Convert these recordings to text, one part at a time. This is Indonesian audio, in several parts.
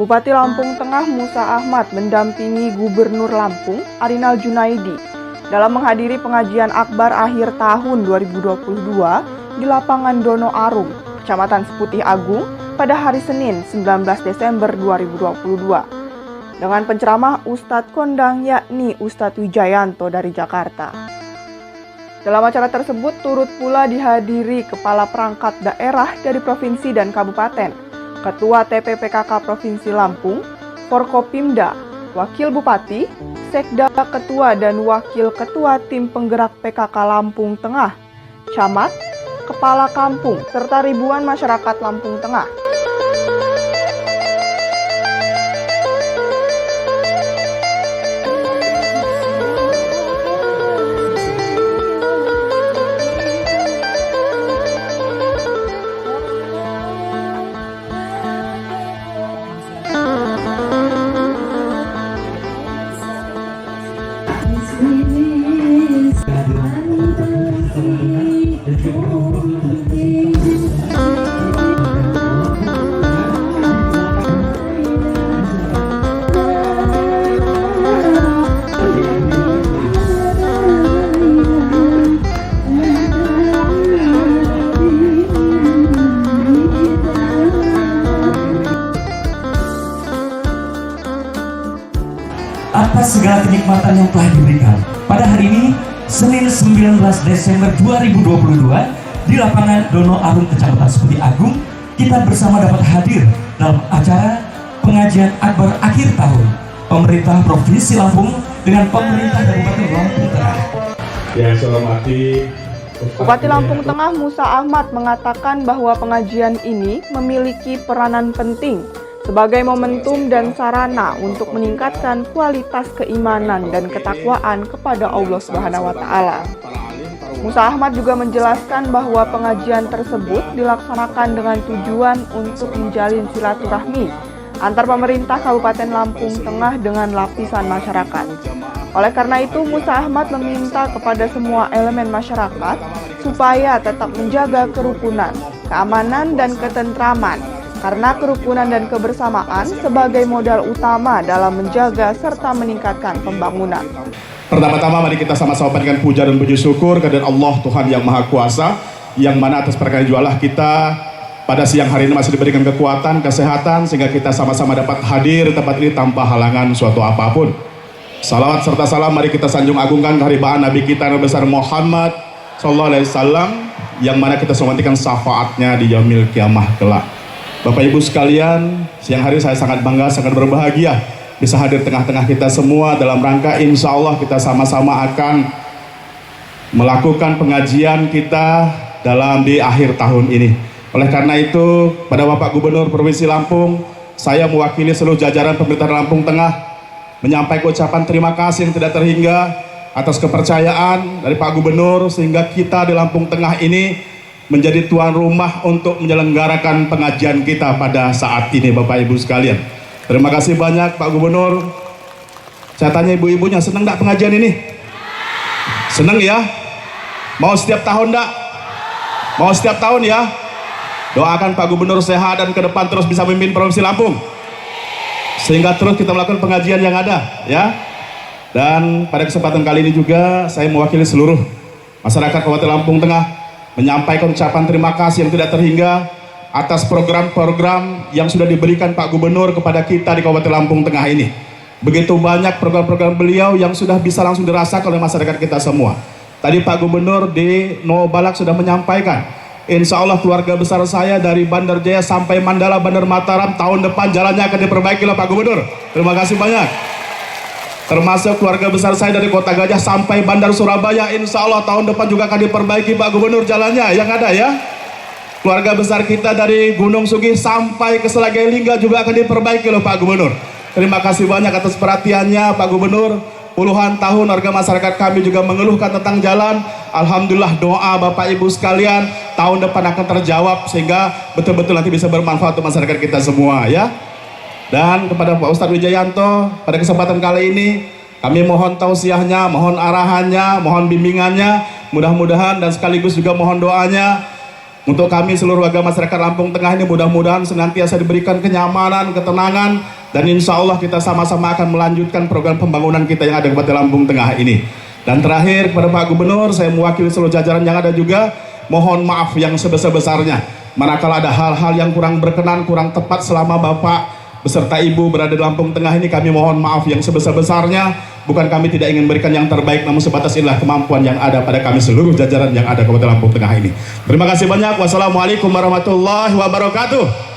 Bupati Lampung Tengah Musa Ahmad mendampingi Gubernur Lampung Arinal Junaidi dalam menghadiri pengajian akbar akhir tahun 2022 di lapangan Dono Arum, Kecamatan Seputih Agung pada hari Senin 19 Desember 2022. Dengan penceramah Ustadz Kondang yakni Ustadz Wijayanto dari Jakarta. Dalam acara tersebut turut pula dihadiri Kepala Perangkat Daerah dari Provinsi dan Kabupaten, Ketua TPPKK Provinsi Lampung, Forkopimda, Wakil Bupati, Sekda Ketua dan Wakil Ketua Tim Penggerak PKK Lampung Tengah, Camat, Kepala Kampung, serta ribuan masyarakat Lampung Tengah. Atas segala kenikmatan yang telah diberikan pada hari ini, Senin 19 Desember 2022 di lapangan Dono Arum Kecamatan Seputih Agung, kita bersama dapat hadir dalam acara pengajian akbar akhir tahun pemerintah Provinsi Lampung dengan pemerintah Kabupaten Lampung Tengah. Yang saya hormati Bupati Lampung Tengah Musa Ahmad mengatakan bahwa pengajian ini memiliki peranan penting sebagai momentum dan sarana untuk meningkatkan kualitas keimanan dan ketakwaan kepada Allah Subhanahu wa Ta'ala. Musa Ahmad juga menjelaskan bahwa pengajian tersebut dilaksanakan dengan tujuan untuk menjalin silaturahmi antar pemerintah Kabupaten Lampung Tengah dengan lapisan masyarakat. Oleh karena itu, Musa Ahmad meminta kepada semua elemen masyarakat supaya tetap menjaga kerukunan, keamanan, dan ketentraman, karena kerukunan dan kebersamaan sebagai modal utama dalam menjaga serta meningkatkan pembangunan. Pertama-tama mari kita sama-sama panjatkan puja dan puji syukur kehadirat Allah Tuhan yang Maha Kuasa, yang mana atas perkara jualah kita pada siang hari ini masih diberikan kekuatan, kesehatan, sehingga kita sama-sama dapat hadir di tempat ini tanpa halangan suatu apapun. Salawat serta salam mari kita sanjung agungkan kehadiran Nabi kita Nabi besar Muhammad Sallallahu Alaihi Wasallam, yang mana kita semantikan syafaatnya di yaumil kiamah kelak. Bapak Ibu sekalian, siang hari saya sangat bangga, sangat berbahagia bisa hadir tengah-tengah kita semua dalam rangka insya Allah kita sama-sama akan melakukan pengajian kita di akhir tahun ini. Oleh karena itu, pada Bapak Gubernur Provinsi Lampung, saya mewakili seluruh jajaran pemerintah Lampung Tengah menyampaikan ucapan terima kasih yang tidak terhingga atas kepercayaan dari Pak Gubernur sehingga kita di Lampung Tengah ini menjadi tuan rumah untuk menyelenggarakan pengajian kita pada saat ini, Bapak Ibu sekalian. Terima kasih banyak Pak Gubernur. Saya tanya ibu-ibunya, senang enggak pengajian ini? Senang ya? Mau setiap tahun enggak? Mau setiap tahun ya? Doakan Pak Gubernur sehat dan ke depan terus bisa memimpin Provinsi Lampung, sehingga terus kita melakukan pengajian yang ada ya. Dan pada kesempatan kali ini juga saya mewakili seluruh masyarakat Kabupaten Lampung Tengah menyampaikan ucapan terima kasih yang tidak terhingga atas program-program yang sudah diberikan Pak Gubernur kepada kita di Kabupaten Lampung Tengah ini. Begitu banyak program-program beliau yang sudah bisa langsung dirasakan oleh masyarakat kita semua. Tadi Pak Gubernur di Nobalak sudah menyampaikan, insya Allah keluarga besar saya dari Bandar Jaya sampai Mandala, Bandar Mataram, tahun depan jalannya akan diperbaiki loh Pak Gubernur. Terima kasih banyak. Termasuk keluarga besar saya dari Kota Gajah sampai Bandar Surabaya, insya Allah tahun depan juga akan diperbaiki Pak Gubernur jalannya yang ada ya. Keluarga besar kita dari Gunung Sugih sampai ke Selagai Lingga juga akan diperbaiki loh Pak Gubernur. Terima kasih banyak atas perhatiannya Pak Gubernur. Puluhan tahun warga masyarakat kami juga mengeluhkan tentang jalan. Alhamdulillah doa Bapak Ibu sekalian tahun depan akan terjawab sehingga betul-betul nanti bisa bermanfaat untuk masyarakat kita semua ya. Dan kepada Pak Ustadz Wijayanto, pada kesempatan kali ini kami mohon tausiahnya, mohon arahannya, mohon bimbingannya, mudah-mudahan dan sekaligus juga mohon doanya Untuk kami seluruh warga masyarakat Lampung Tengah ini mudah-mudahan senantiasa diberikan kenyamanan, ketenangan, dan insya Allah kita sama-sama akan melanjutkan program pembangunan kita yang ada di Kabupaten Lampung Tengah ini. Dan terakhir kepada Pak Gubernur, saya mewakili seluruh jajaran yang ada juga, mohon maaf yang sebesar-besarnya manakala ada hal-hal yang kurang berkenan, kurang tepat selama Bapak beserta Ibu berada di Lampung Tengah ini. Kami mohon maaf yang sebesar-besarnya. Bukan kami tidak ingin memberikan yang terbaik, namun sebatas inilah kemampuan yang ada pada kami seluruh jajaran yang ada di Kabupaten Lampung Tengah ini. Terima kasih banyak. Wassalamualaikum warahmatullahi wabarakatuh.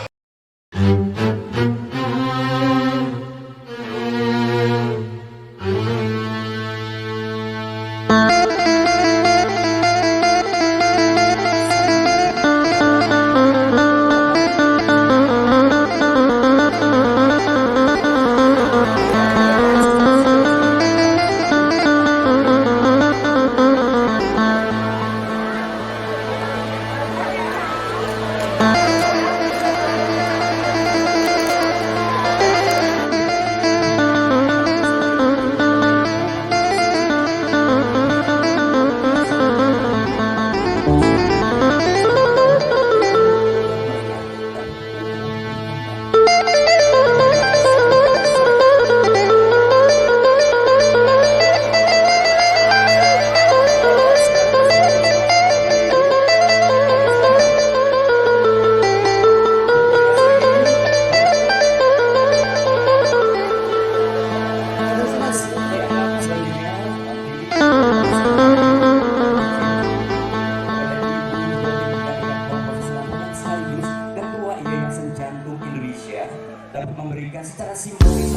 dapat memberikan secara simbolis.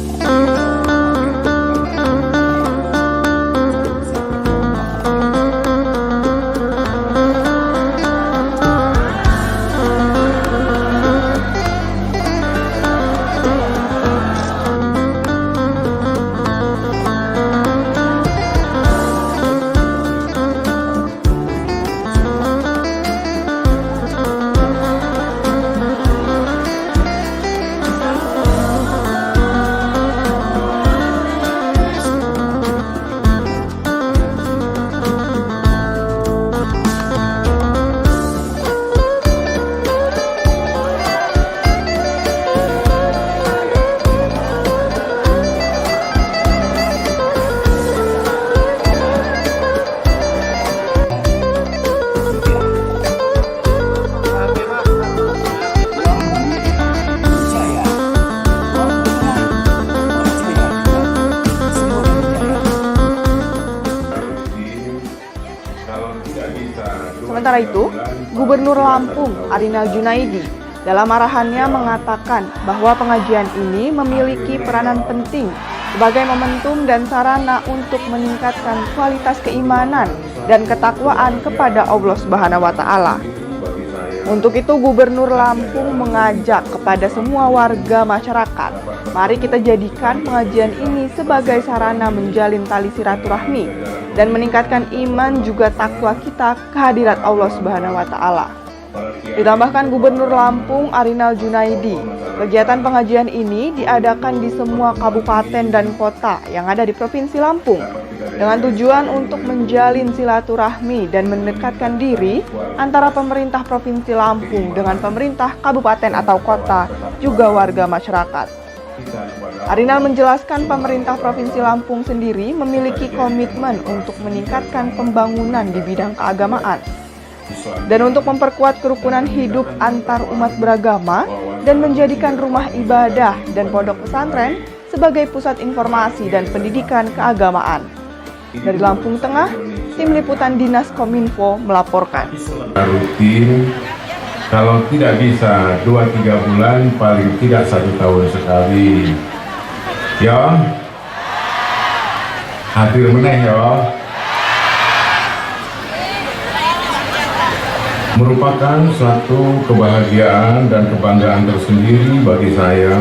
Sementara itu, Gubernur Lampung Arinal Junaidi dalam arahannya mengatakan bahwa pengajian ini memiliki peranan penting sebagai momentum dan sarana untuk meningkatkan kualitas keimanan dan ketakwaan kepada Allah Subhanahu wa Ta'ala. Untuk itu, Gubernur Lampung mengajak kepada semua warga masyarakat, mari kita jadikan pengajian ini sebagai sarana menjalin tali silaturahmi dan meningkatkan iman juga takwa kita kehadirat Allah Subhanahu wa Ta'ala. Ditambahkan Gubernur Lampung Arinal Junaidi, kegiatan pengajian ini diadakan di semua kabupaten dan kota yang ada di Provinsi Lampung dengan tujuan untuk menjalin silaturahmi dan mendekatkan diri antara pemerintah Provinsi Lampung dengan pemerintah kabupaten atau kota juga warga masyarakat. Arinal menjelaskan pemerintah Provinsi Lampung sendiri memiliki komitmen untuk meningkatkan pembangunan di bidang keagamaan dan untuk memperkuat kerukunan hidup antar umat beragama dan menjadikan rumah ibadah dan pondok pesantren sebagai pusat informasi dan pendidikan keagamaan. Dari Lampung Tengah, tim liputan Dinas Kominfo melaporkan. Rutin, kalau tidak bisa 2-3 bulan, paling tidak 1 tahun sekali. Ya, hadir meneh ya. Merupakan suatu kebahagiaan dan kebanggaan tersendiri bagi saya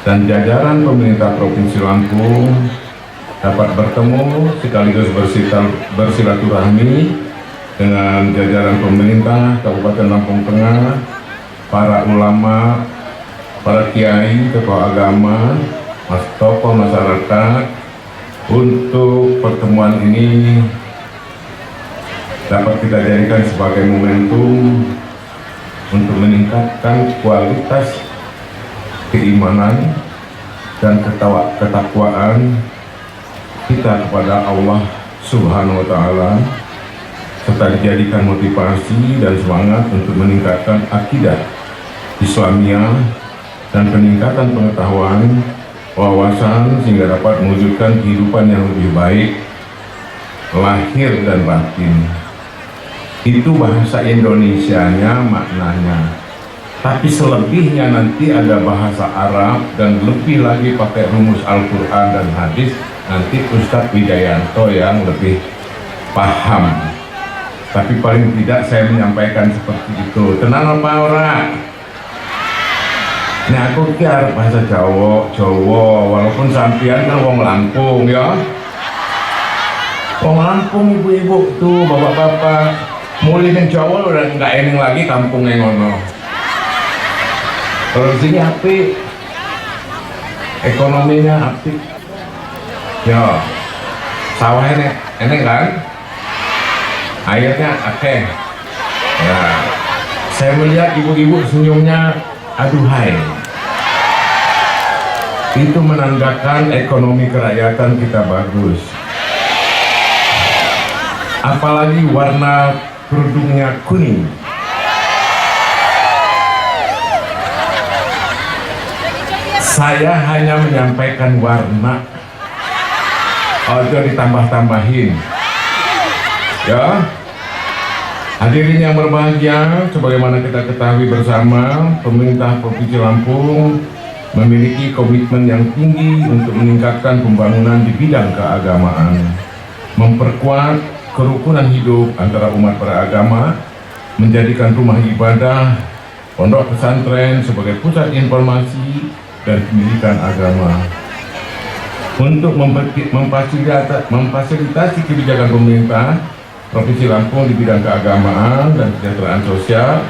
dan jajaran pemerintah Provinsi Lampung dapat bertemu sekaligus bersilaturahmi dengan jajaran pemerintah Kabupaten Lampung Tengah, para ulama, para kiai, tokoh agama, tokoh masyarakat, untuk pertemuan ini dapat kita jadikan sebagai momentum untuk meningkatkan kualitas keimanan dan ketakwaan kita kepada Allah Subhanahu wa Ta'ala, serta dijadikan motivasi dan semangat untuk meningkatkan akidah Islamiyah dan peningkatan pengetahuan, wawasan, sehingga dapat mewujudkan kehidupan yang lebih baik lahir dan batin. Itu bahasa Indonesianya maknanya, tapi selebihnya nanti ada bahasa Arab dan lebih lagi pakai rumus Al-Quran dan hadis. Nanti Ustadz Wijayanto yang lebih paham, tapi paling tidak saya menyampaikan seperti itu. Tenang apa ora? Nah, aku kira bahasa Jawa, walaupun sampean kan wong Lampung ya. Wong Lampung ibu-ibu tuh, bapak-bapak, mulai ning Jawa udah nggak ening lagi kampungnya ngono. Kalau di sini apik, ekonominya apik. Ya, sawah enek kan? Airnya akeh. Ya, saya melihat ibu-ibu senyumnya aduhai. Itu menandakan ekonomi kerakyatan kita bagus. Apalagi warna kerudungnya kuning. Saya hanya menyampaikan warna, ojo ditambah-tambahin ya. Hadirin yang berbahagia, sebagaimana kita ketahui bersama, pemerintah Provinsi Lampung memiliki komitmen yang tinggi untuk meningkatkan pembangunan di bidang keagamaan, memperkuat kerukunan hidup antara umat beragama, menjadikan rumah ibadah, pondok pesantren sebagai pusat informasi dan pendidikan agama. Untuk memfasilitasi kebijakan pemerintah Provinsi Lampung di bidang keagamaan dan kesejahteraan sosial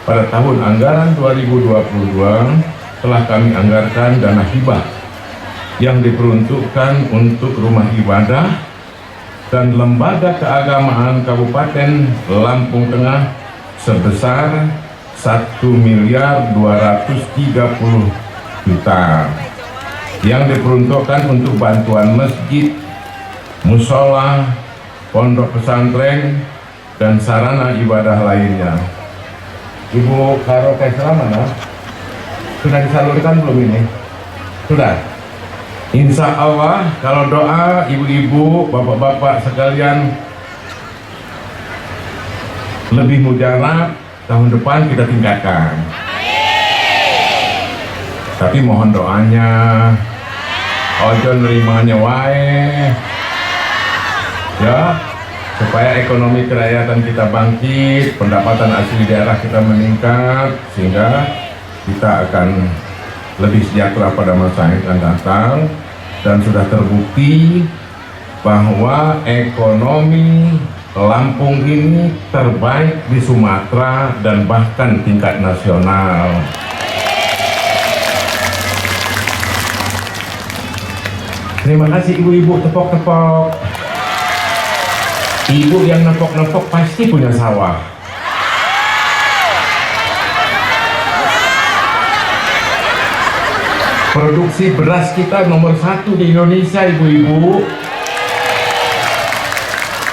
pada tahun anggaran 2022 telah kami anggarkan dana hibah yang diperuntukkan untuk rumah ibadah dan lembaga keagamaan Kabupaten Lampung Tengah sebesar 1.230.000.000 yang diperuntukkan untuk bantuan masjid, musola, pondok pesantren, dan sarana ibadah lainnya. Ibu Karo Kaisra mana? Sudah disalurkan belum ini? Sudah? Insya Allah kalau doa ibu-ibu, bapak-bapak sekalian lebih mujarab, tahun depan kita tingkatkan. Tapi mohon doanya, ojo nerimanya wae ya, supaya ekonomi kerakyatan kita bangkit, pendapatan asli daerah kita meningkat, sehingga kita akan lebih sejahtera pada masa yang akan datang. Dan sudah terbukti bahwa ekonomi Lampung ini terbaik di Sumatera dan bahkan tingkat nasional. Terima kasih ibu-ibu, tepok-tepok. Ibu yang nepok-nepok pasti punya sawah. Produksi beras kita nomor 1 di Indonesia, ibu-ibu.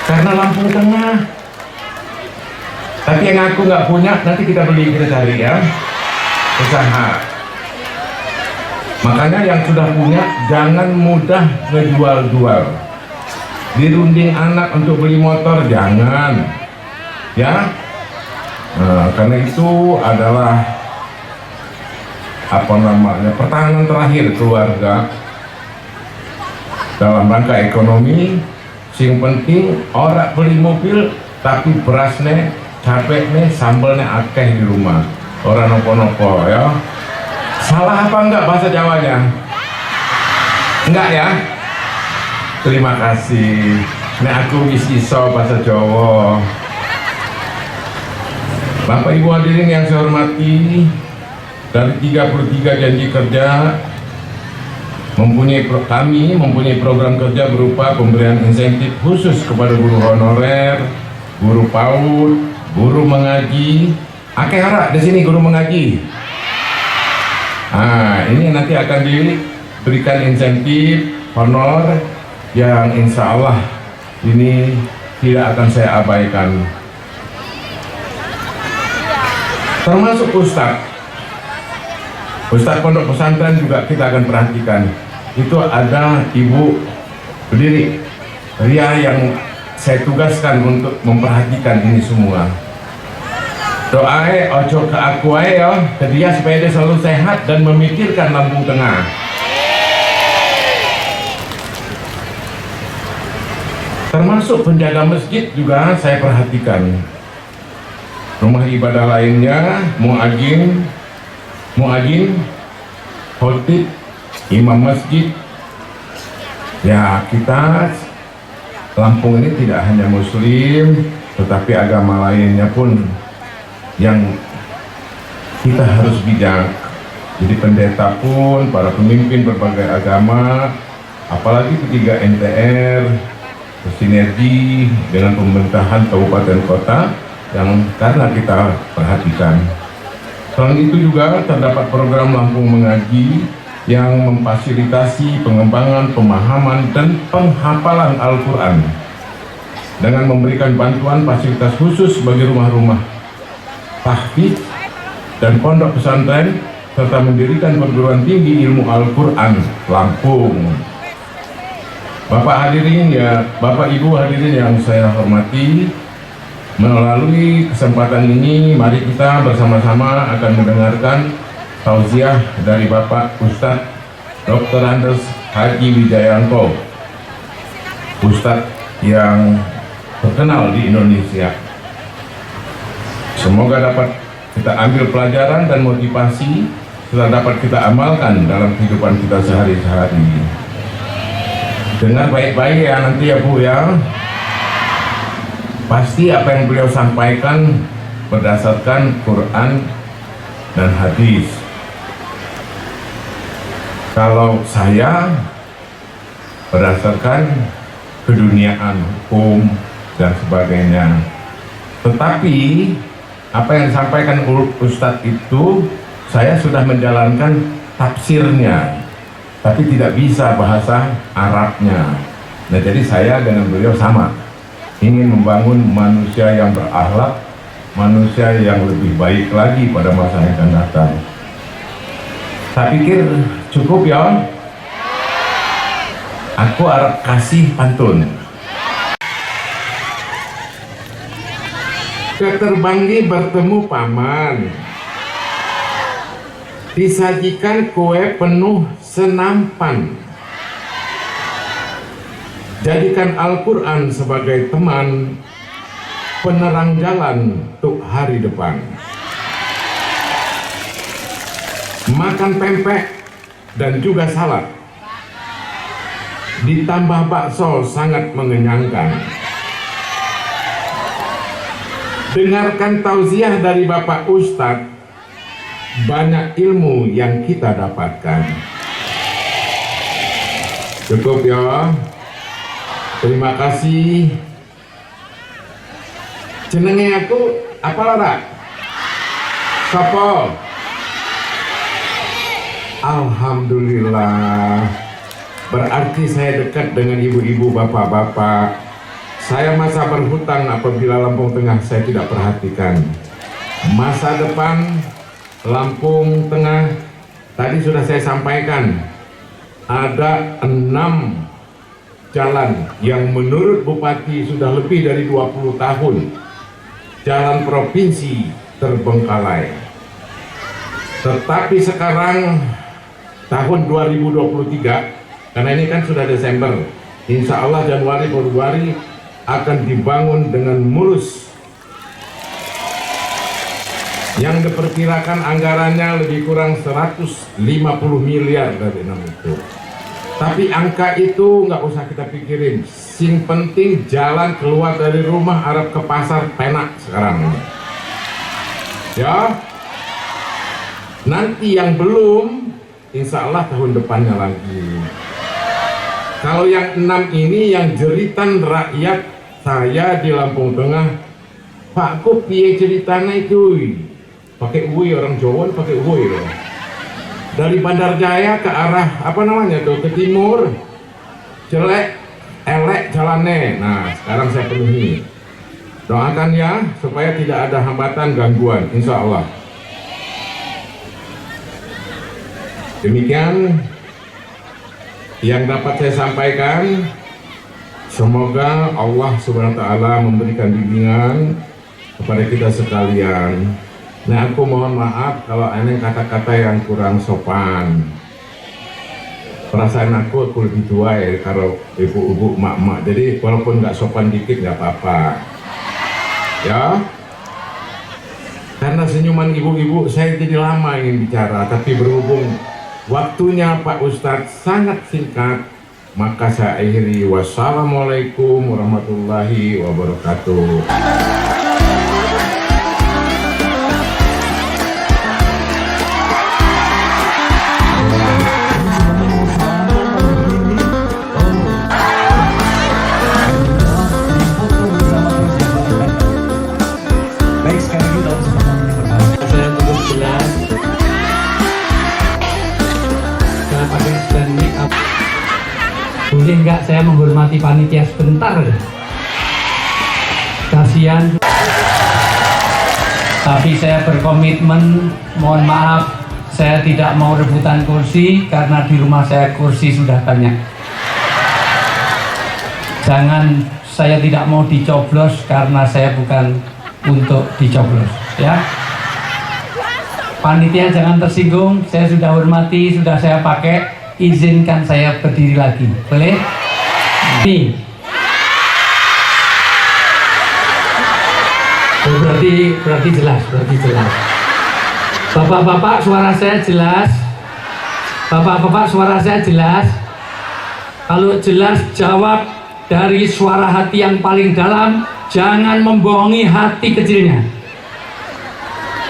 Karena Lampung Tengah. Tapi yang aku nggak punya, nanti kita beli, kita cari ya. Usaha. Makanya yang sudah punya jangan mudah ngejual-jual. Dirunding anak untuk beli motor jangan, ya. Nah, karena itu adalah pertahanan terakhir keluarga dalam rangka ekonomi. Sing penting orang beli mobil tapi berasnya, capeknya, sambalnya akeh di rumah. Orang nopo-nopo ya. Salah apa enggak bahasa Jawanya? Enggak ya? Terima kasih. Nah, aku iso bahasa Jawa. Bapak Ibu hadirin yang saya hormati, dari 33 janji kerja kami mempunyai program kerja berupa pemberian insentif khusus kepada guru honorer, guru PAUD, guru mengaji, Akeh ora di sini guru mengaji. Ini nanti akan diberikan insentif honor yang insya Allah ini tidak akan saya abaikan. Termasuk Ustadz pondok pesantren juga kita akan perhatikan. Itu ada ibu berdiri Ria yang saya tugaskan untuk memperhatikan ini semua. Doae ojo ke aku ya, ke dia supaya dia selalu sehat dan memikirkan Lampung Tengah. Termasuk penjaga masjid juga saya perhatikan. Rumah ibadah lainnya, muadzin, khotib, imam masjid. Ya, kita Lampung ini tidak hanya muslim, tetapi agama lainnya pun yang kita harus bijak. Jadi pendeta pun, para pemimpin berbagai agama, apalagi ketiga NTR bersinergi dengan pemerintahan kabupaten kota yang karena kita perhatikan. Selain itu juga terdapat program Lampung Mengaji yang memfasilitasi pengembangan pemahaman dan penghafalan Al-Quran dengan memberikan bantuan fasilitas khusus bagi rumah-rumah tahfidz dan pondok pesantren serta mendirikan perguruan tinggi ilmu Al-Quran Lampung. Bapak Ibu hadirin yang saya hormati, melalui kesempatan ini mari kita bersama-sama akan mendengarkan tausiah dari Bapak Ustadz Dr. Andes Haji Wijayanto, Ustadz yang terkenal di Indonesia. Semoga dapat kita ambil pelajaran dan motivasi serta dapat kita amalkan dalam kehidupan kita sehari-hari. Dengar baik-baik ya nanti ya Bu ya. Pasti apa yang beliau sampaikan berdasarkan Quran dan hadis. Kalau saya berdasarkan keduniaan, hukum dan sebagainya. Tetapi apa yang disampaikan Ustadz itu saya sudah menjalankan tafsirnya, tapi tidak bisa bahasa Arabnya. Nah, jadi saya dengan beliau sama, ingin membangun manusia yang berakhlak, manusia yang lebih baik lagi pada masa yang akan datang. Saya pikir cukup ya. Aku harap kasih pantun. Keterbanggi bertemu paman, disajikan kue penuh senampan. Jadikan Al-Quran sebagai teman, penerang jalan untuk hari depan. Makan pempek dan juga salad, ditambah bakso sangat mengenyangkan. Dengarkan tausiah dari Bapak Ustadz, banyak ilmu yang kita dapatkan. Cukup ya. Terima kasih. Jenenge aku apa ora? Sopo? Alhamdulillah. Berarti saya dekat dengan ibu-ibu, bapak-bapak. Saya masa berhutang apabila Lampung Tengah saya tidak perhatikan. Masa depan Lampung Tengah tadi sudah saya sampaikan, ada 6 jalan yang menurut Bupati sudah lebih dari 20 tahun jalan provinsi terbengkalai. Tetapi sekarang tahun 2023, karena ini kan sudah Desember, insya Allah Januari Februari akan dibangun dengan mulus, yang diperkirakan anggarannya lebih kurang 150 miliar dari 6 itu. Tapi angka itu nggak usah kita pikirin, sing penting jalan keluar dari rumah arep ke pasar penak sekarang ya. Nanti yang belum, insya Allah tahun depannya lagi. Kalau yang 6 ini yang jeritan rakyat saya di Lampung Tengah, Pak Ku piye ceritanya itu? pakai UI, orang Jawa pakai UI loh. Dari Bandar Jaya ke arah apa namanya tuh, ke timur, jelek, elek jalannya. Nah, sekarang saya penuhi. Doakan ya supaya tidak ada hambatan gangguan, insya Allah. Demikian yang dapat saya sampaikan. Semoga Allah Subhanahu wa Ta'ala memberikan bimbingan kepada kita sekalian. Nah, aku mohon maaf kalau ada kata-kata yang kurang sopan. Perasaan aku lebih tua ya, kalau ibu-ibu, mak-mak. Jadi walaupun nggak sopan dikit nggak apa-apa. Ya. Karena senyuman ibu-ibu saya jadi lama ingin bicara, tapi berhubung waktunya Pak Ustadz sangat singkat, maka saya akhiri. Wassalamualaikum warahmatullahi wabarakatuh. Baik, sekali lagi dalam kesempatan ini pertama Saya tutup jelas. Saya pakai stand make up. Boleh nggak saya menghormati panitia sebentar? Kasihan. Tapi saya berkomitmen, mohon maaf, saya tidak mau rebutan kursi karena di rumah saya kursi sudah banyak. Jangan, saya tidak mau dicoblos karena saya bukan untuk dicoblos, ya. Panitia jangan tersinggung, saya sudah hormati, sudah saya pakai, izinkan saya berdiri lagi, boleh? Nih. Oh, berarti jelas, Bapak-bapak suara saya jelas. Bapak-bapak suara saya jelas. Kalau jelas jawab dari suara hati yang paling dalam, jangan membohongi hati kecilnya.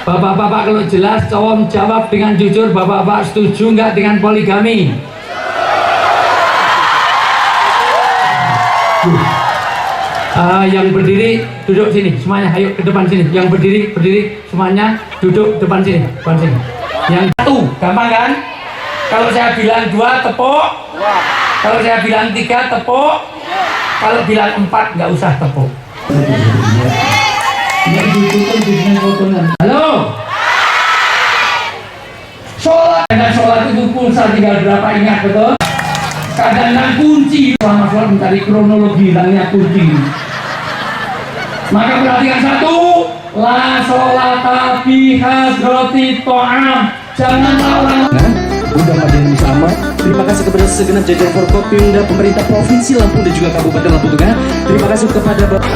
Bapak-bapak kalau jelas, tolong jawab dengan jujur. Bapak-bapak setuju nggak dengan poligami? Yang berdiri duduk sini semuanya, ayo ke depan sini. Yang berdiri semuanya duduk depan sini, Yang satu, gampang kan? Kalau saya bilang 2 tepuk, kalau saya bilang 3 tepuk, kalau bilang 4 nggak usah tepuk. Halo. Sholat itu pulsa tinggal berapa, ingat betul? Kadang-kadang kunci selama sholat mencari kronologi hilangnya kunci. Maka perhatikan satu, la sholata fi hadrati ta'am. Janganlah orang Bunda Madiun Sama. Terima kasih kepada segenap jajaran Forkopimda, pemerintah Provinsi Lampung dan juga Kabupaten Lampung Tengah. Terima kasih kepada Bapak